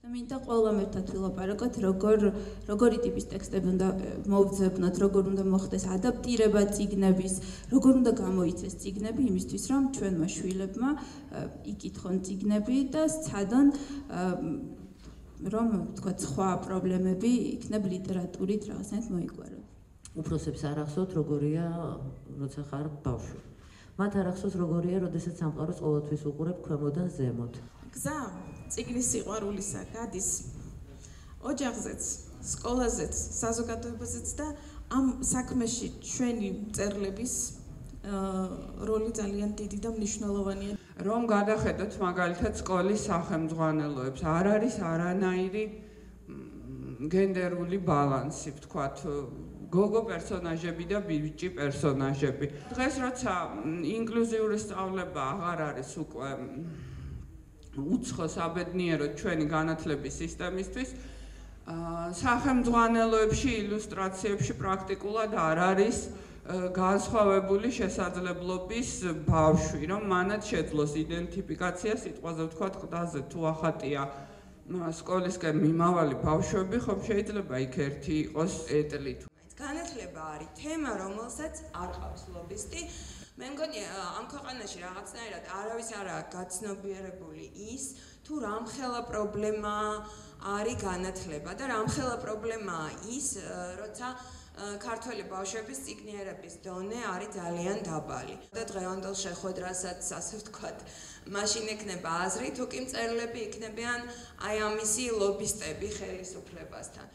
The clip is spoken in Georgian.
მინდა ყველა მეთათ ვილაპარაკოთ, როგორი ტიპის ტექსტები უნდა მოვძებნოთ, როგორ უნდა მოხდეს ადაპტირება წიგნების, როგორ უნდა გამოიცეს წიგნები იმისთვის, რომ ჩვენმა შვილებმა იკითხონ წიგნები და სცადონ რომ თქვა სხვა პრობლემები იქნებ ლიტერატურით რაღაცნაირად მოიგვარონ. უფროსებს არ ახსოვთ როგორია, როცა ხარ ბავშვი. მათ არ ახსოვს როგორია, როდესაც სამყაროს ყოველთვის უყურებ ქვემოდან ზემოთ. გზა წიგნის სიყვარულისა გადის ოჯახზეც, სკოლაზეც, საზოგადოებაზეც და ამ საქმეში ჩვენი მწერლების როლი ძალიან დიდი და მნიშვნელოვანია. რომ გადახედოთ მაგალითად სკოლის სახელმძღვანელოებს, არ არის არანაირი გენდერული ბალანსი, ვთქვათ, გოგო პერსონაჟები და ბიჭი პერსონაჟები. დღეს როცა ინკლუზიური სწავლება აღარ არის უკვე უცხო საბედნიეროდ ჩვენი განათლების სისტემისთვის, სახელმძღვანელოებში, ილუსტრაციებში პრაქტიკულად არ არის განსხვავებული შესაძლებლობის ბავშვი, რომ მანაც შეძლოს იდენტიფიკაცია სიტყვაზე ვთქვათ ყდაზე თუ ახატია სკოლისკენ მიმავალი ბავშვები, ხომ შეიძლება იქ ერთი იყოს ეტლი. განათლება არის თემა, რომელსაც არ ყავს ლობისტი. მე მგონი ამ ქვეყანაში რაღაცნაირად არავის არაა გაცნობიერებული ის, თუ რამხელა პრობლემა არის განათლება და რამხელა პრობლემაა ის, როცა ქართველი ბავშვების წიგნიერების დონე არის ძალიან დაბალი. და დღევანდელ შეხვედრასაც, ასე ვთქვათ, მაშინ ექნება აზრი, თუ კი მწერლები იქნებიან აი ამისი ლობისტები ხელისუფლებასთან.